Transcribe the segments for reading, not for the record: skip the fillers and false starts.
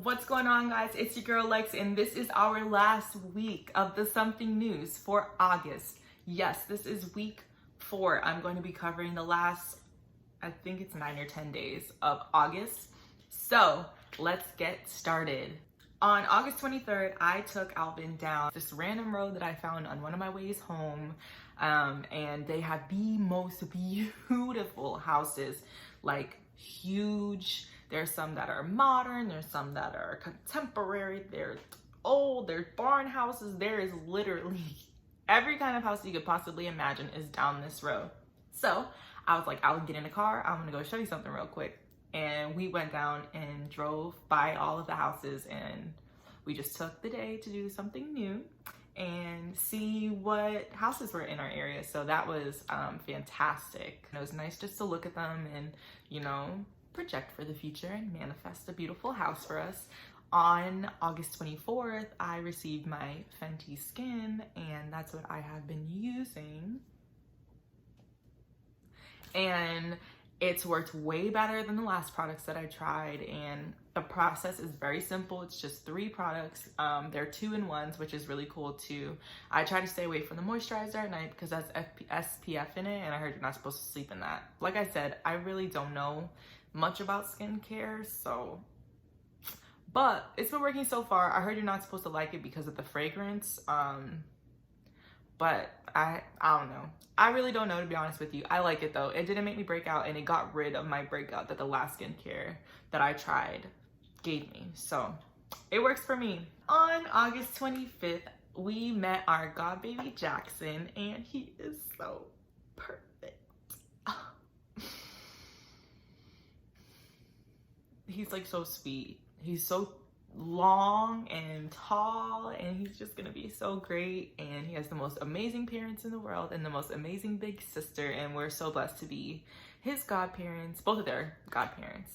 What's going on, guys? It's your girl Lex, and this is our last week of the Something News for August. Yes, this is week 4. I'm going to be covering the last, I think it's 9 or 10 days of August. So let's get started. On August 23rd, I took Alvin down this random road that I found on one of my ways home. And they have the most beautiful houses, like huge. There's some that are modern, there's some that are contemporary, there's old, there's barn houses. There is literally every kind of house you could possibly imagine is down this road. So I was like, I'll get in the car, I'm gonna go show you something real quick. And we went down and drove by all of the houses, and we just took the day to do something new and see what houses were in our area. So that was fantastic. It was nice just to look at them and, you know, project for the future and manifest a beautiful house for us. On August 24th, I received my Fenty Skin, and that's what I have been using. And it's worked way better than the last products that I tried, and the process is very simple. It's just 3 products. They're 2-in-1s, which is really cool too. I try to stay away from the moisturizer at night because that's SPF in it, and I heard you're not supposed to sleep in that. Like I said, I really don't know much about skincare, so, but it's been working so far. I heard you're not supposed to like it because of the fragrance, but I don't know. I really don't know, to be honest with you. I like it though. It didn't make me break out, and it got rid of my breakout that the last skincare that I tried gave me. So it works for me. On August 25th, we met our god baby Jackson, and he is so perfect. He's like so sweet. He's so long and tall, and he's just gonna be so great. And he has the most amazing parents in the world and the most amazing big sister, and we're so blessed to be his godparents, both of their godparents.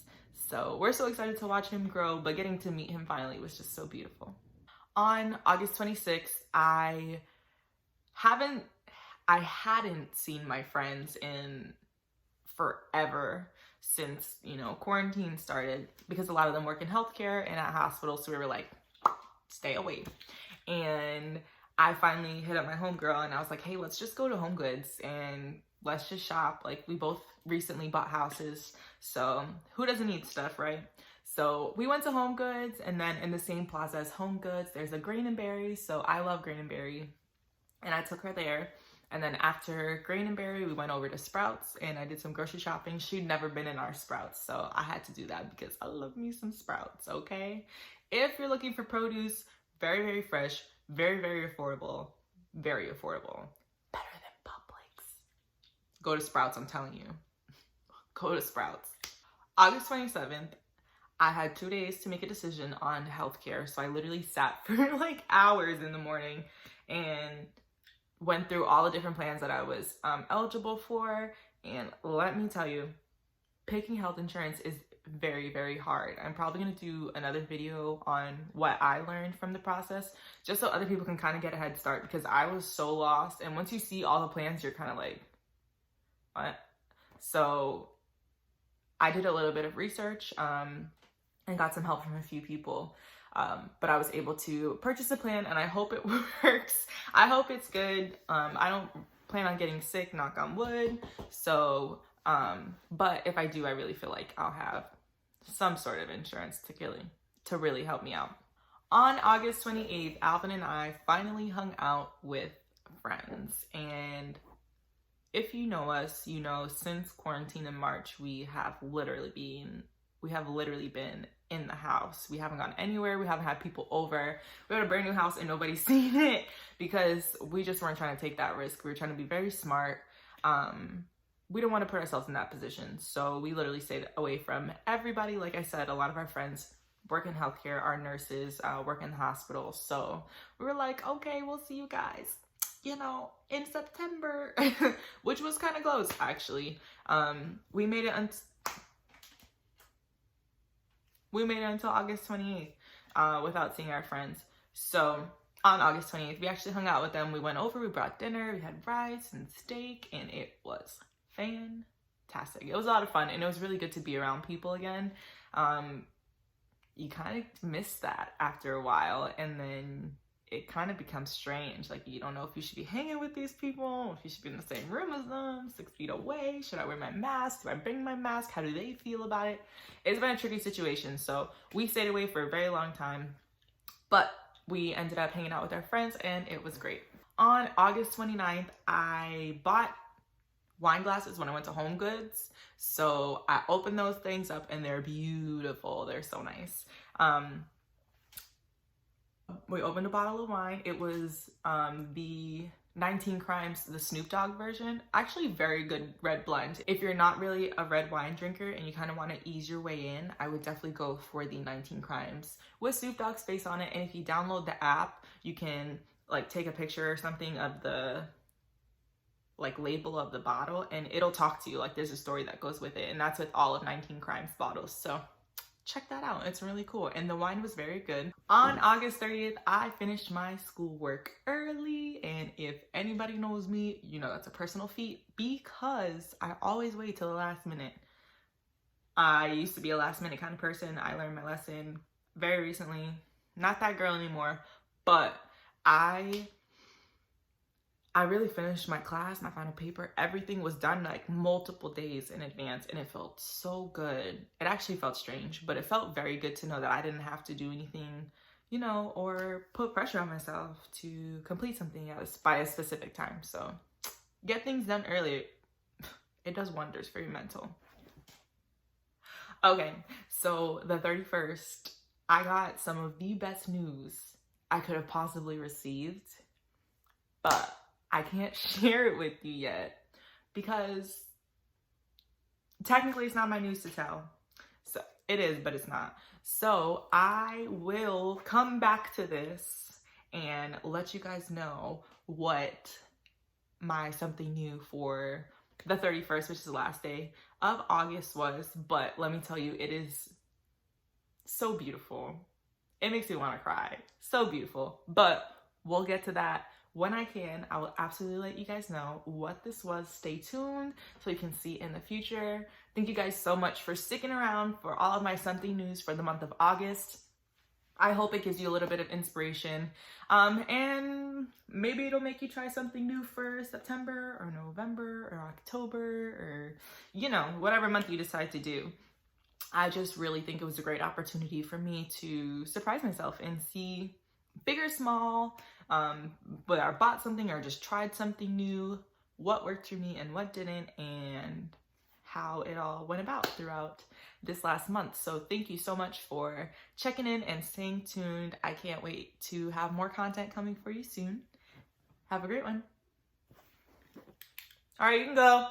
So we're so excited to watch him grow, but getting to meet him finally was just so beautiful. On August 26th, I hadn't seen my friends in forever, since, you know, quarantine started, because a lot of them work in healthcare and at hospitals, so we were like, stay away. And I finally hit up my homegirl, and I was like, hey, let's just go to Home Goods and let's just shop. Like, we both recently bought houses, so who doesn't need stuff, right? So we went to Home Goods, and then in the same plaza as Home Goods, there's a Grain & Berry, so I love Grain & Berry, and I took her there. And then after Grain & Berry, we went over to Sprouts, and I did some grocery shopping. She'd never been in our Sprouts, so I had to do that because I love me some Sprouts, okay? If you're looking for produce, very, very fresh, very, very affordable, very affordable. Better than Publix. Go to Sprouts, I'm telling you. Go to Sprouts. August 27th, I had 2 days to make a decision on healthcare, so I literally sat for like hours in the morning and went through all the different plans that I was eligible for. And let me tell you, picking health insurance is very, very hard. I'm probably gonna do another video on what I learned from the process, just so other people can kind of get a head start, because I was so lost. And once you see all the plans, you're kind of like, what? So I did a little bit of research and got some help from a few people. But I was able to purchase a plan, and I hope it works. I hope it's good. I don't plan on getting sick, knock on wood. So, but if I do, I really feel like I'll have some sort of insurance to really help me out. On August 28th, Alvin and I finally hung out with friends. And if you know us, you know, since quarantine in March, we have literally been in the house. We haven't gone anywhere. We haven't had people over. We had a brand new house and nobody's seen it because we just weren't trying to take that risk. We were trying to be very smart. We don't want to put ourselves in that position. So we literally stayed away from everybody. Like I said, a lot of our friends work in healthcare, our nurses work in the hospital. So we were like, okay, we'll see you guys, you know, in September, which was kind of close actually. We made it until August 28th without seeing our friends. So on August 28th, we actually hung out with them. We went over, we brought dinner, we had rice and steak, and it was fantastic. It was a lot of fun, and it was really good to be around people again. you kind of miss that after a while, and then it kind of becomes strange. Like, you don't know if you should be hanging with these people, if you should be in the same room as them, 6 feet away. Should I wear my mask? Do I bring my mask? How do they feel about it? It's been a tricky situation. So we stayed away for a very long time, but we ended up hanging out with our friends and it was great. On August 29th, I bought wine glasses when I went to Home Goods. So I opened those things up and they're beautiful. They're so nice. We opened a bottle of wine. It was the 19 Crimes, the Snoop Dogg version. Actually, very good red blend. If you're not really a red wine drinker and you kind of want to ease your way in, I would definitely go for the 19 Crimes with Snoop Dogg's face on it. And if you download the app, you can like take a picture or something of the like label of the bottle and it'll talk to you. Like, there's a story that goes with it, and that's with all of 19 Crimes bottles. So check that out. It's really cool. And the wine was very good. On August 30th, I finished my schoolwork early. And if anybody knows me, you know that's a personal feat because I always wait till the last minute. I used to be a last minute kind of person. I learned my lesson very recently. Not that girl anymore, but I really finished my class, my final paper. Everything was done like multiple days in advance and it felt so good. It actually felt strange, but it felt very good to know that I didn't have to do anything, you know, or put pressure on myself to complete something by a specific time. So get things done early. It does wonders for your mental. Okay, so the 31st, I got some of the best news I could have possibly received, but I can't share it with you yet because technically it's not my news to tell. So it is, but it's not. So I will come back to this and let you guys know what my something new for the 31st, which is the last day of August was. But let me tell you, it is so beautiful. It makes me want to cry. So beautiful. But we'll get to that when I can. I will absolutely let you guys know what this was. Stay tuned so you can see in the future. Thank you guys so much for sticking around for all of my something news for the month of August. I hope it gives you a little bit of inspiration. And maybe it'll make you try something new for September or November or October or, you know, whatever month you decide to do. I just really think it was a great opportunity for me to surprise myself and see, big or small, whether I bought something or just tried something new, what worked for me and what didn't, and how it all went about throughout this last month. So thank you so much for checking in and staying tuned. I can't wait to have more content coming for you soon. Have a great one. All right, you can go.